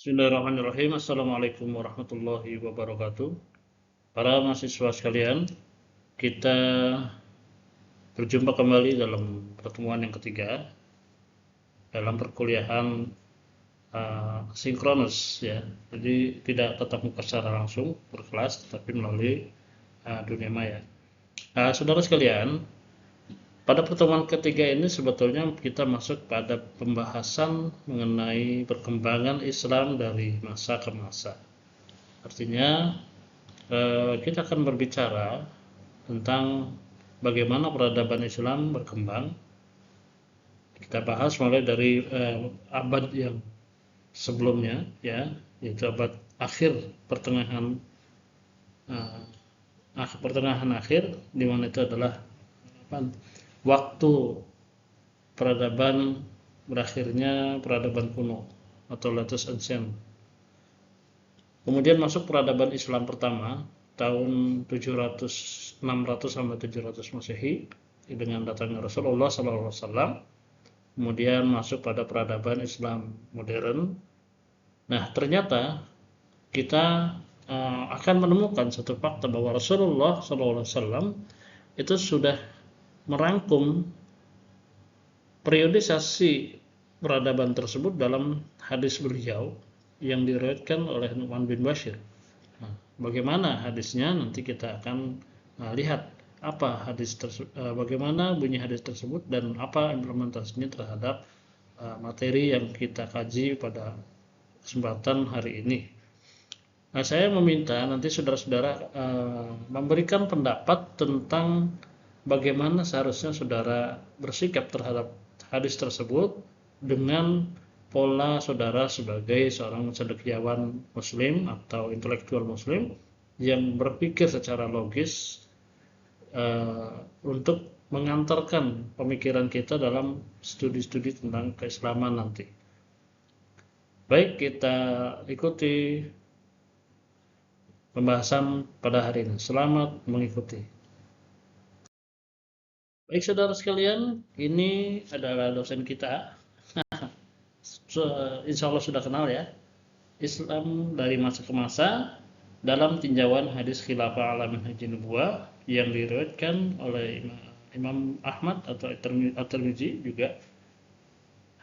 Bismillahirrahmanirrahim. Assalamualaikum warahmatullahi wabarakatuh. Para mahasiswa sekalian, kita berjumpa kembali dalam pertemuan yang ketiga dalam perkuliahan sinkronus ya. Jadi tidak tatap muka secara langsung berkelas, tetapi melalui dunia maya. Saudara sekalian, pada pertemuan ketiga ini sebetulnya kita masuk pada pembahasan mengenai perkembangan Islam dari masa ke masa. Artinya kita akan berbicara tentang bagaimana peradaban Islam berkembang. Kita bahas mulai dari abad yang sebelumnya, ya, yaitu abad akhir pertengahan akhir, di mana itu adalah waktu peradaban berakhirnya peradaban kuno atau Latus Ancient. Kemudian masuk peradaban Islam pertama tahun 600 sampai 700 Masehi dengan datangnya Rasulullah SAW. Kemudian masuk pada peradaban Islam modern. Nah, ternyata kita akan menemukan satu fakta bahwa Rasulullah SAW itu sudah merangkum periodisasi peradaban tersebut dalam hadis beliau yang diriwayatkan oleh Nu'man bin Bashir. Nah, bagaimana hadisnya nanti kita akan lihat apa bagaimana bunyi hadis tersebut dan apa implementasinya terhadap materi yang kita kaji pada kesempatan hari ini. Nah, saya meminta nanti saudara-saudara memberikan pendapat tentang bagaimana seharusnya saudara bersikap terhadap hadis tersebut dengan pola saudara sebagai seorang cendekiawan muslim atau intelektual muslim yang berpikir secara logis untuk mengantarkan pemikiran kita dalam studi-studi tentang keislaman nanti. Baik, kita ikuti pembahasan pada hari ini. Selamat mengikuti. Baik saudara sekalian, ini adalah dosen kita. Insya Allah sudah kenal ya, Islam dari masa ke masa dalam tinjauan hadis khilafah ala minhaj nubuwah yang diriwayatkan oleh Imam Ahmad atau At-Tirmidzi juga.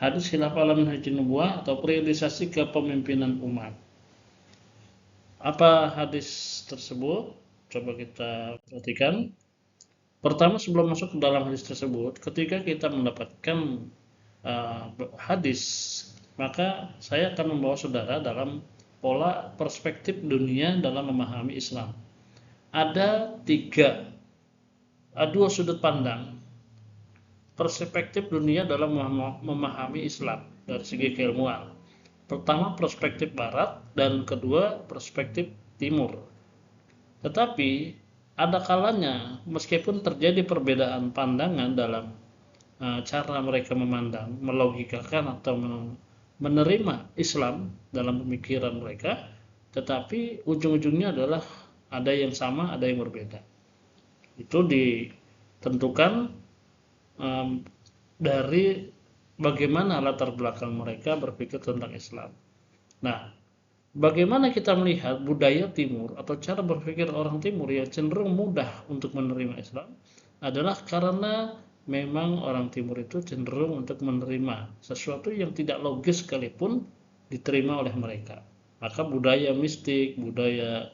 Hadis khilafah ala minhaj nubuwah atau periodisasi kepemimpinan umat. Apa hadis tersebut? Coba kita perhatikan. Pertama, sebelum masuk ke dalam hadis tersebut, ketika kita mendapatkan hadis, maka saya akan membawa saudara dalam pola perspektif dunia dalam memahami Islam. Ada dua sudut pandang perspektif dunia dalam memahami Islam dari segi keilmuan. Pertama, perspektif barat, dan kedua, perspektif timur. Tetapi ada kalanya meskipun terjadi perbedaan pandangan dalam cara mereka memandang, melogikakan atau menerima Islam dalam pemikiran mereka, tetapi ujung-ujungnya adalah ada yang sama, ada yang berbeda. Itu ditentukan dari bagaimana latar belakang mereka berpikir tentang Islam. Nah, bagaimana kita melihat budaya timur atau cara berpikir orang timur yang cenderung mudah untuk menerima Islam adalah karena memang orang timur itu cenderung untuk menerima sesuatu yang tidak logis sekalipun diterima oleh mereka. Maka budaya mistik, budaya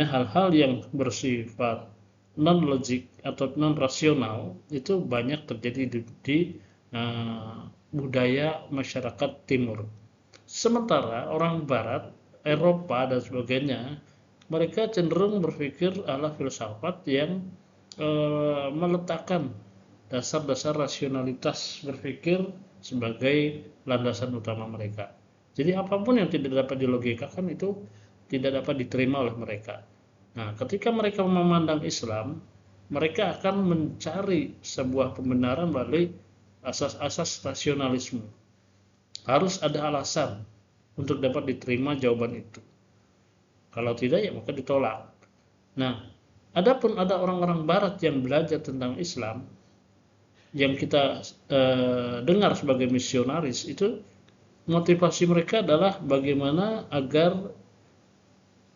hal-hal yang bersifat non logik atau non rasional itu banyak terjadi di budaya masyarakat timur. Sementara orang barat, Eropa dan sebagainya, mereka cenderung berpikir ala filsafat yang meletakkan dasar-dasar rasionalitas berpikir sebagai landasan utama mereka. Jadi apapun yang tidak dapat dilogikakan itu tidak dapat diterima oleh mereka. Nah, ketika mereka memandang Islam, mereka akan mencari sebuah pembenaran melalui asas-asas rasionalisme. Harus ada alasan untuk dapat diterima jawaban itu. Kalau tidak, ya maka ditolak. Nah, adapun ada orang-orang barat yang belajar tentang Islam, yang kita dengar sebagai misionaris, itu motivasi mereka adalah bagaimana agar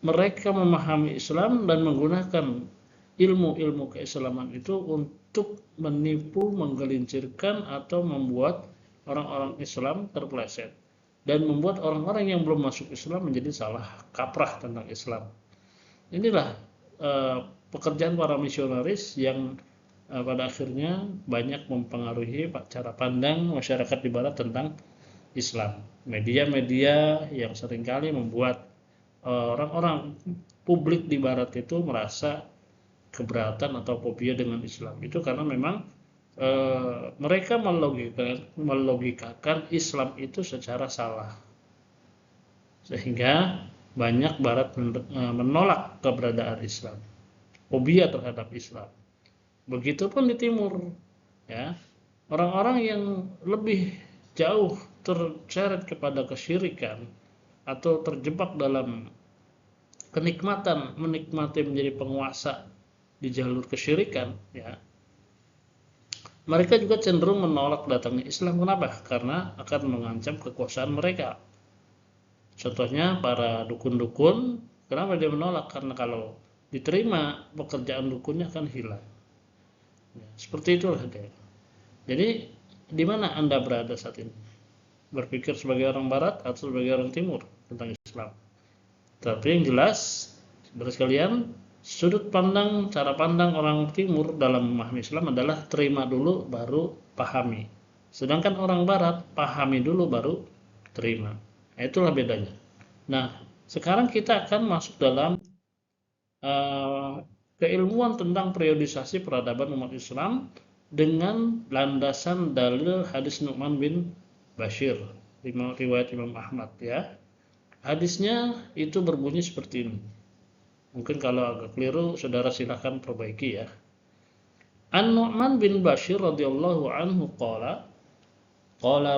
mereka memahami Islam dan menggunakan ilmu-ilmu keislaman itu untuk menipu, menggelincirkan atau membuat orang-orang Islam terpeleset dan membuat orang-orang yang belum masuk Islam menjadi salah kaprah tentang Islam. Inilah pekerjaan para misionaris yang pada akhirnya banyak mempengaruhi cara pandang masyarakat di Barat tentang Islam. Media-media yang seringkali membuat orang-orang publik di Barat itu merasa keberatan atau fobia dengan Islam. Itu karena memang mereka melogikakan Islam itu secara salah, sehingga banyak Barat menolak keberadaan Islam, fobia terhadap Islam. Begitupun di Timur, ya, orang-orang yang lebih jauh terseret kepada kesyirikan atau terjebak dalam kenikmatan menikmati menjadi penguasa di jalur kesyirikan, ya, mereka juga cenderung menolak datangnya Islam. Kenapa? Karena akan mengancam kekuasaan mereka. Contohnya para dukun-dukun, kenapa dia menolak? Karena kalau diterima pekerjaan dukunnya akan hilang. Ya, seperti itulah dia. Jadi di mana Anda berada saat ini? Berpikir sebagai orang Barat atau sebagai orang Timur tentang Islam? Tapi yang jelas, saudara sekalian, sudut pandang, cara pandang orang Timur dalam memahami Islam adalah terima dulu baru pahami. Sedangkan orang Barat pahami dulu baru terima. Itulah bedanya. Nah, sekarang kita akan masuk dalam keilmuan tentang periodisasi peradaban umat Islam dengan landasan dalil hadis Nu'man bin Bashir, riwayat Imam Ahmad, ya. Hadisnya itu berbunyi seperti ini. Mungkin kalau agak keliru, saudara silahkan perbaiki, ya. An-Nu'man bin Bashir radhiyallahu anhu qala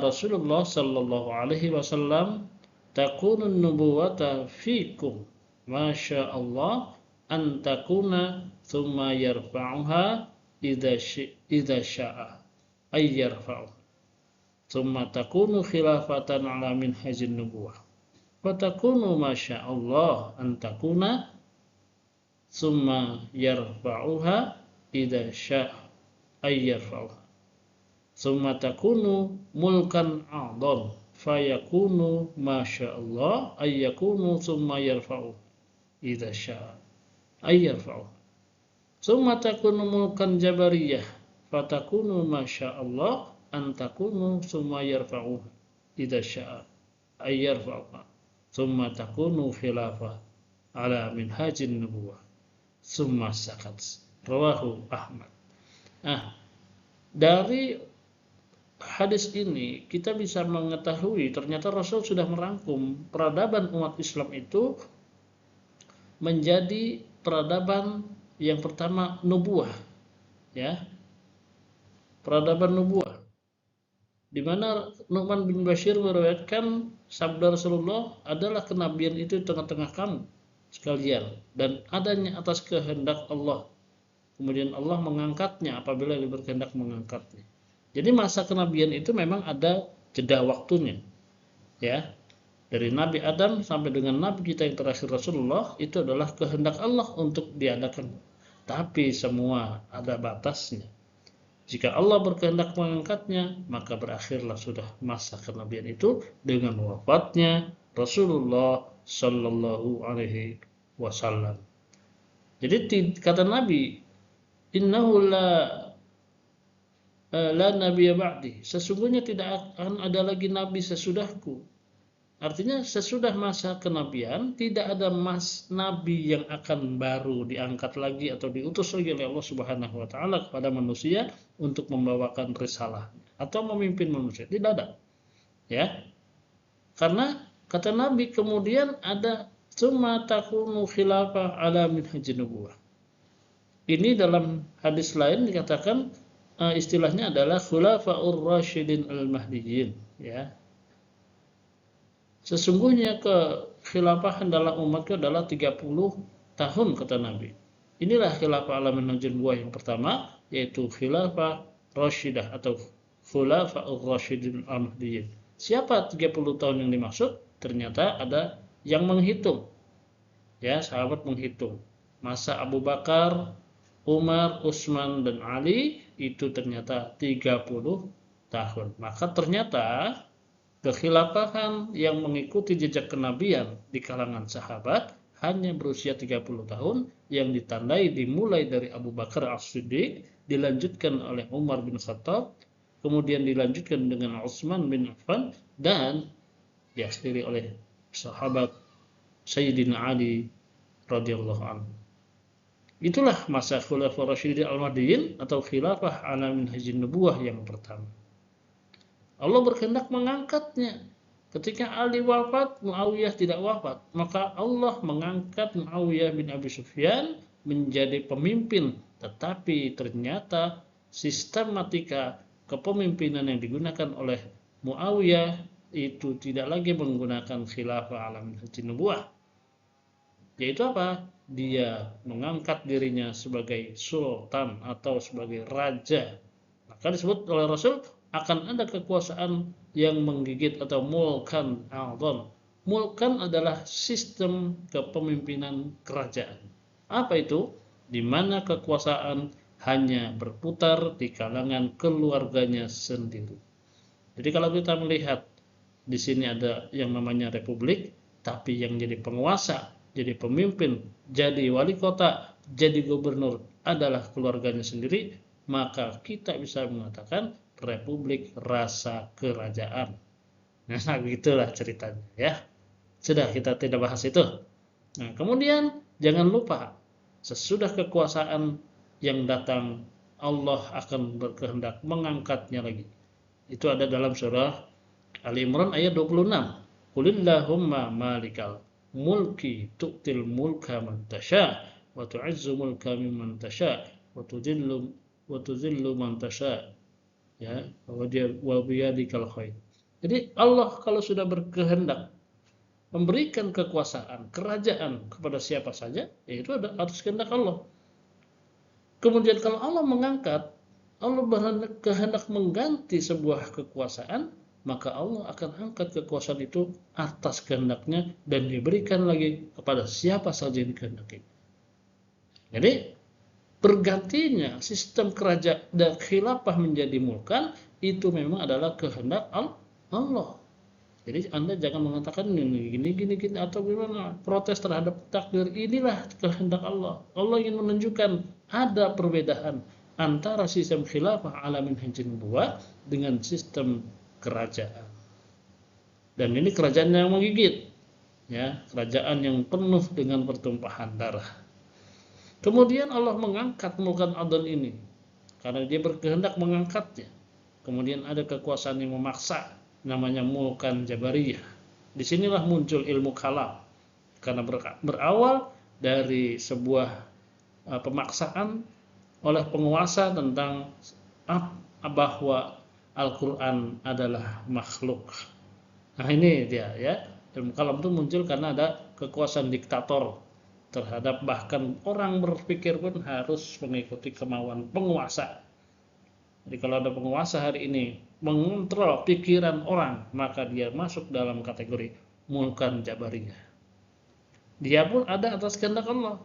Rasulullah sallallahu alaihi wasallam takunun nubuwata fikum masya Allah an takuna thumma yarfa'uha idza sya'a ay yarfa'u thumma takunu khilafatan ala minhajin nubuwah wa takunu masya Allah an takuna thumma yarfa'uha idza sya'a ay yarfa'uha thumma takunu mulkan a'dham fayakunu masyaallah ayyakunu thumma yarfa'u idza syaa ayyarfa'u thumma takunu mulkan jabariyah fatakunu masyaallah an takunu thumma yarfa'u idza syaa ayyarfa'u thumma takunu khilafah ala minhajin nubuwah thumma sakat. Rawahu Ahmad. Dari hadis ini kita bisa mengetahui ternyata Rasul sudah merangkum peradaban umat Islam itu menjadi peradaban yang pertama nubuah, ya, peradaban nubuah, di mana Nu'man bin Bashir meriwayatkan sabda Rasulullah adalah kenabian itu di tengah-tengah kamu sekalian dan adanya atas kehendak Allah, kemudian Allah mengangkatnya apabila dia berkehendak mengangkatnya. Jadi masa kenabian itu memang ada jeda waktunya, ya. Dari Nabi Adam sampai dengan Nabi kita yang terakhir Rasulullah itu adalah kehendak Allah untuk diadakan. Tapi semua ada batasnya. Jika Allah berkehendak mengangkatnya, maka berakhirlah sudah masa kenabian itu dengan wafatnya Rasulullah Sallallahu Alaihi Wasallam. Jadi kata Nabi, Innahu la nabiyya ba'di, sesungguhnya tidak akan ada lagi nabi sesudahku. Artinya sesudah masa kenabian tidak ada nabi yang akan baru diangkat lagi atau diutus lagi oleh Allah Subhanahu wa taala kepada manusia untuk membawakan risalah atau memimpin manusia. Tidak ada. Ya. Karena kata Nabi kemudian ada summa takunu khilafah ala minhajin nubuwah. Ini dalam hadis lain dikatakan istilahnya adalah khulafaur rasyidin al-mahdiyyin, ya. Sesungguhnya kekhilafahan dalam umatku adalah 30 tahun kata Nabi. Inilah khilafah ala minhajin nubuwah yang pertama, yaitu khilafah rasyidah atau khulafaur rasyidin al-mahdiyyin. Siapa 30 tahun yang dimaksud? Ternyata ada yang menghitung. Ya, sahabat menghitung. Masa Abu Bakar, Umar, Utsman, dan Ali itu ternyata 30 tahun. Maka ternyata kekhilafahan yang mengikuti jejak kenabian di kalangan sahabat hanya berusia 30 tahun yang ditandai dimulai dari Abu Bakar As-Siddiq, dilanjutkan oleh Umar bin Khattab, kemudian dilanjutkan dengan Utsman bin Affan, dan diakhiri oleh sahabat Sayyidina Ali radhiyallahu anhu. Itulah masa Khulafaur Rasyidin Al-Mahdiyyin atau khilafah ala minhajin nubuwah yang pertama. Allah berkehendak mengangkatnya. Ketika Ali wafat, Muawiyah tidak wafat, maka Allah mengangkat Muawiyah bin Abi Sufyan menjadi pemimpin. Tetapi ternyata sistematika kepemimpinan yang digunakan oleh Muawiyah itu tidak lagi menggunakan khilafah ala minhajin nubuwah. Yaitu apa? Dia mengangkat dirinya sebagai sultan atau sebagai raja. Maka disebut oleh Rasul akan ada kekuasaan yang menggigit atau mulkan a'zam. Mulkan adalah sistem kepemimpinan kerajaan. Apa itu? Di mana kekuasaan hanya berputar di kalangan keluarganya sendiri. Jadi kalau kita melihat di sini ada yang namanya republik, tapi yang jadi penguasa, jadi pemimpin, jadi wali kota, jadi gubernur adalah keluarganya sendiri, maka kita bisa mengatakan republik rasa kerajaan. Nah, begitulah ceritanya ya. Sudah, kita tidak bahas itu. Nah, kemudian jangan lupa sesudah kekuasaan yang datang, Allah akan berkehendak mengangkatnya lagi. Itu ada dalam surah Ali Imran ayat 26. Qulillahumma malikal mulki tu'til mulka man tasha wa tu'izzu mulka mimman tasha wa tudhillu man tasha, ya, wa biyadikal khair. Jadi Allah kalau sudah berkehendak memberikan kekuasaan, kerajaan kepada siapa saja, yaitu ada atas kehendak Allah. Kemudian kalau Allah mengangkat, Allah berkehendak mengganti sebuah kekuasaan, maka Allah akan angkat kekuasaan itu atas kehendaknya dan diberikan lagi kepada siapa saja yang dikehendaki. Jadi bergantinya sistem kerajaan dan khilafah menjadi mulkan itu memang adalah kehendak Allah. Jadi Anda jangan mengatakan gini atau gimana, protes terhadap takdir. Inilah kehendak Allah. Allah ingin menunjukkan ada perbedaan antara sistem khilafah ala minhajin nubuwah dengan sistem kerajaan. Dan ini kerajaan yang menggigit, ya, kerajaan yang penuh dengan pertumpahan darah. Kemudian Allah mengangkat mulkan adl ini karena dia berkehendak mengangkatnya. Kemudian ada kekuasaan yang memaksa, namanya mulkan jabariyah. Disinilah muncul ilmu kalam karena berawal dari sebuah pemaksaan oleh penguasa tentang bahwa Al-Quran adalah makhluk. Nah ini dia ya. Ilmu kalam itu muncul karena ada kekuasaan diktator terhadap bahkan orang berpikir pun harus mengikuti kemauan penguasa. Jadi kalau ada penguasa hari ini mengontrol pikiran orang, maka dia masuk dalam kategori mulkan jabariyah. Dia pun ada atas kehendak Allah,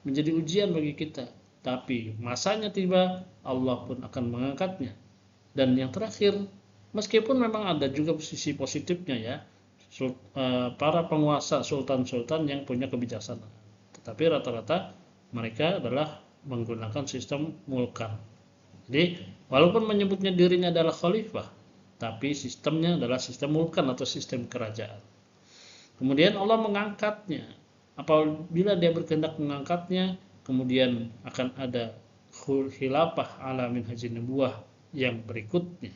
menjadi ujian bagi kita. Tapi masanya tiba, Allah pun akan mengangkatnya. Dan yang terakhir, meskipun memang ada juga sisi positifnya ya, para penguasa sultan-sultan yang punya kebijaksanaan, tetapi rata-rata mereka adalah menggunakan sistem mulkan. Jadi walaupun menyebutnya dirinya adalah khalifah, tapi sistemnya adalah sistem mulkan atau sistem kerajaan. Kemudian Allah mengangkatnya. Apabila dia berkehendak mengangkatnya, kemudian akan ada khilafah ala minhajin nubuwah yang berikutnya,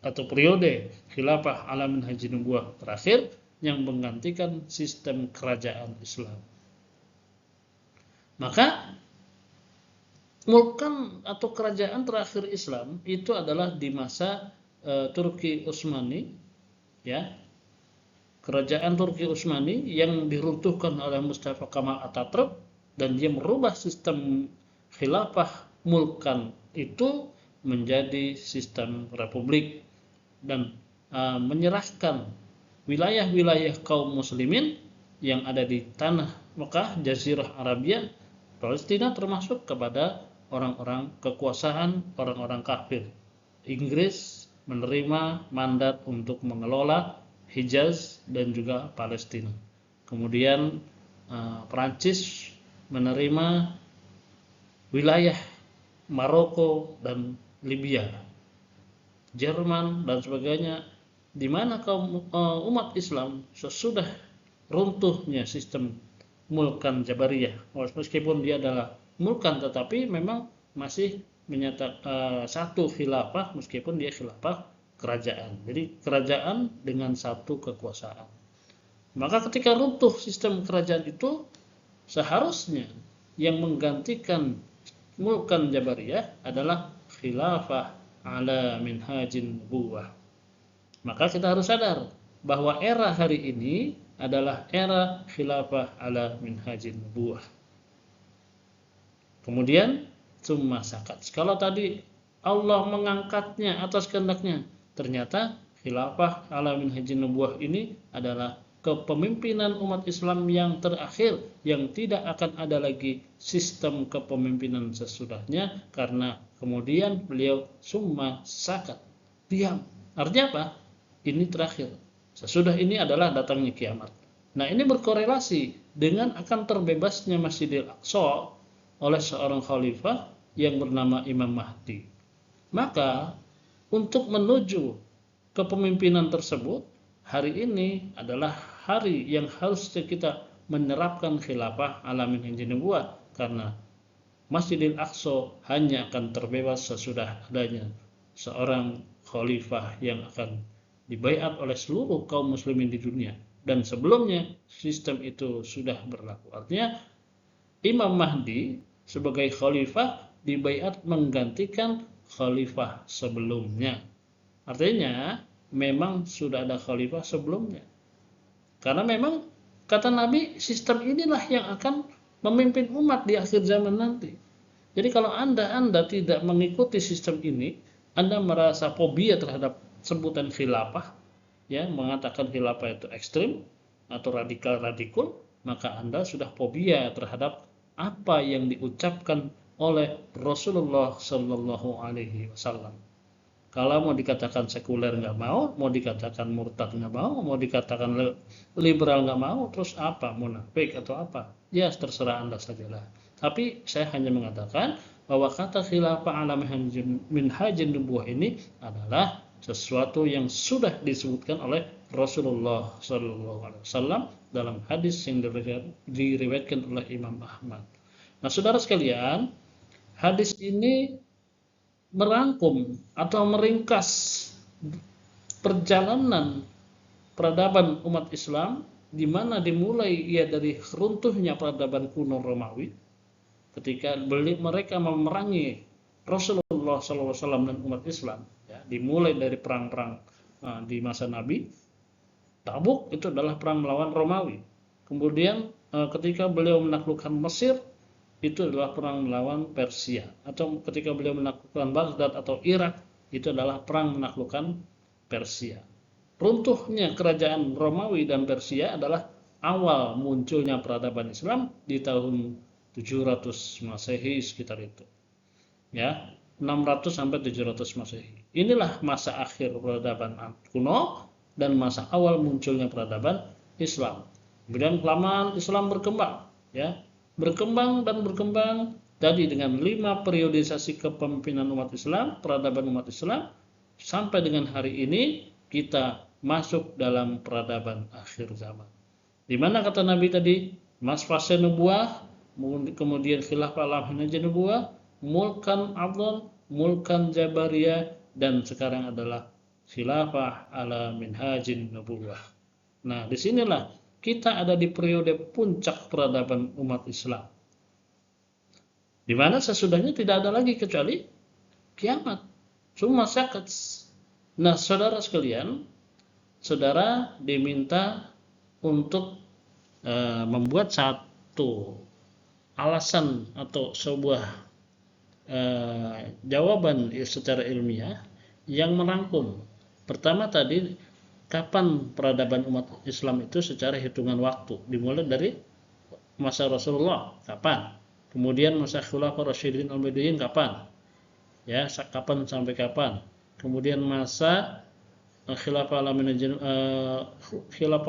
atau periode khilafah ala minhajin nubuwah terakhir yang menggantikan sistem kerajaan Islam. Maka mulkan atau kerajaan terakhir Islam itu adalah di masa Turki Utsmani, ya. Kerajaan Turki Utsmani yang diruntuhkan oleh Mustafa Kemal Atatürk, dan dia merubah sistem khilafah mulkan itu menjadi sistem republik. Dan menyerahkan wilayah-wilayah kaum muslimin yang ada di tanah Mekah, Jazirah Arabia, Palestina, termasuk kepada orang-orang kekuasaan, orang-orang kafir. Inggris menerima mandat untuk mengelola Hijaz dan juga Palestina. Kemudian Prancis menerima wilayah Maroko dan Libya, Jerman dan sebagainya, di mana kaum umat Islam sesudah runtuhnya sistem mulkan Jabariyah, meskipun dia adalah mulkan tetapi memang masih menyatakan satu khilafah meskipun dia khilafah kerajaan. Jadi kerajaan dengan satu kekuasaan. Maka ketika runtuh sistem kerajaan itu, seharusnya yang menggantikan mulkan Jabariyah adalah khilafah ala minhajin nubuwah. Maka kita harus sadar bahwa era hari ini adalah era khilafah ala minhajin nubuwah. Kemudian summa sakat. Kalau tadi Allah mengangkatnya atas kehendaknya, ternyata khilafah ala minhajin nubuwah ini adalah kepemimpinan umat Islam yang terakhir, yang tidak akan ada lagi sistem kepemimpinan sesudahnya, karena kemudian beliau summa sakat, diam. Artinya apa? Ini terakhir. Sesudah ini adalah datangnya kiamat. Nah, ini berkorelasi dengan akan terbebasnya Masjidil Aqsa oleh seorang khalifah yang bernama Imam Mahdi. Maka untuk menuju kepemimpinan tersebut, hari ini adalah hari yang harus kita menerapkan khilafah ala minhajin nubuwah, karena Masjidil Aqsa hanya akan terbebas sesudah adanya seorang khalifah yang akan dibaiat oleh seluruh kaum muslimin di dunia, dan sebelumnya sistem itu sudah berlaku. Artinya Imam Mahdi sebagai khalifah dibaiat menggantikan khalifah sebelumnya. Artinya memang sudah ada khalifah sebelumnya. Karena memang kata Nabi, sistem inilah yang akan memimpin umat di akhir zaman nanti. Jadi kalau Anda tidak mengikuti sistem ini, Anda merasa fobia terhadap sebutan khilafah, ya, mengatakan khilafah itu ekstrim atau radikal, maka Anda sudah fobia terhadap apa yang diucapkan oleh Rasulullah Shallallahu Alaihi Wasallam. Kalau mau dikatakan sekuler nggak mau dikatakan murtad nggak mau dikatakan liberal nggak mau, terus apa? Munafik atau apa? Ya, terserah Anda sajalah. Tapi saya hanya mengatakan bahwa kata khilafah ala minhajin nubuwah ini adalah sesuatu yang sudah disebutkan oleh Rasulullah SAW dalam hadis yang diriwayatkan oleh Imam Ahmad. Nah, saudara sekalian, hadis ini merangkum atau meringkas perjalanan peradaban umat Islam, di mana dimulai ia dari runtuhnya peradaban kuno Romawi ketika mereka memerangi Rasulullah SAW dan umat Islam, ya, dimulai dari perang-perang di masa Nabi. Tabuk itu adalah perang melawan Romawi. Kemudian ketika beliau menaklukkan Mesir, itu adalah perang melawan Persia. Atau ketika beliau menaklukkan Baghdad atau Irak, itu adalah perang menaklukkan Persia. Runtuhnya kerajaan Romawi dan Persia adalah awal munculnya peradaban Islam di tahun 700 Masehi sekitar itu. Ya, 600 sampai 700 Masehi. Inilah masa akhir peradaban kuno dan masa awal munculnya peradaban Islam. Kemudian kelamaan Islam berkembang, ya. Berkembang tadi dengan 5 periodisasi kepemimpinan umat Islam, peradaban umat Islam, sampai dengan hari ini kita masuk dalam peradaban akhir zaman. Di mana kata Nabi tadi, fase nubuwah, kemudian khilafah ala minhajin nubuwah, mulkan adl, mulkan jabariyah, dan sekarang adalah khilafah ala minhajin nubuwah. Nah, disinilah kita ada di periode puncak peradaban umat Islam, di mana sesudahnya tidak ada lagi kecuali kiamat. Summa sakat. Nah, saudara sekalian, saudara diminta untuk membuat satu alasan atau sebuah jawaban secara ilmiah yang merangkum Pertama tadi, kapan peradaban umat Islam itu secara hitungan waktu? Dimulai dari masa Rasulullah, kapan? Kemudian masa Khulafaur Rasyidin Al-Mahdiyyin kapan? Ya, kapan sampai kapan? Kemudian masa Khilafah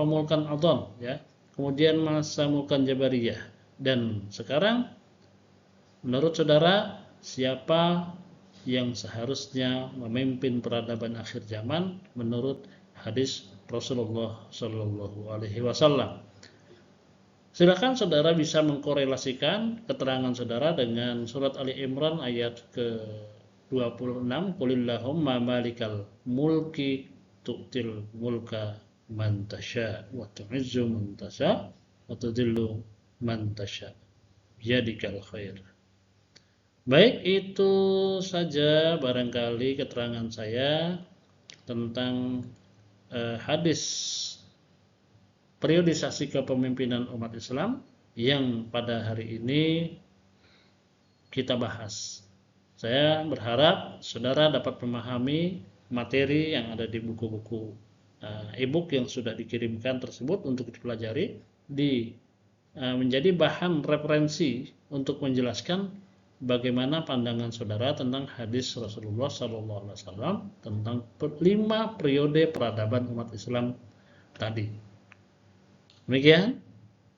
Mulkan Adhan, ya. Kemudian masa Mulkan Jabariyah. Dan sekarang menurut saudara, siapa yang seharusnya memimpin peradaban akhir zaman menurut hadis Rasulullah Shallallahu Alaihi Wasallam? Silakan saudara bisa mengkorelasikan keterangan saudara dengan surat Ali Imran ayat ke-26, Qulillahumma malikal mulki tu'til mulka man tasya wa tu'izzu man tasya wa tudhillu man tasya biyadikal khair. Baik, itu saja barangkali keterangan saya tentang hadis periodisasi kepemimpinan umat Islam yang pada hari ini kita bahas. Saya berharap saudara dapat memahami materi yang ada di buku-buku e-book yang sudah dikirimkan tersebut untuk dipelajari, menjadi bahan referensi untuk menjelaskan bagaimana pandangan saudara tentang hadis Rasulullah SAW tentang 5 periode peradaban umat Islam tadi. Demikian.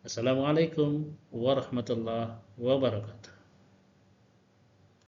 Assalamualaikum warahmatullahi wabarakatuh.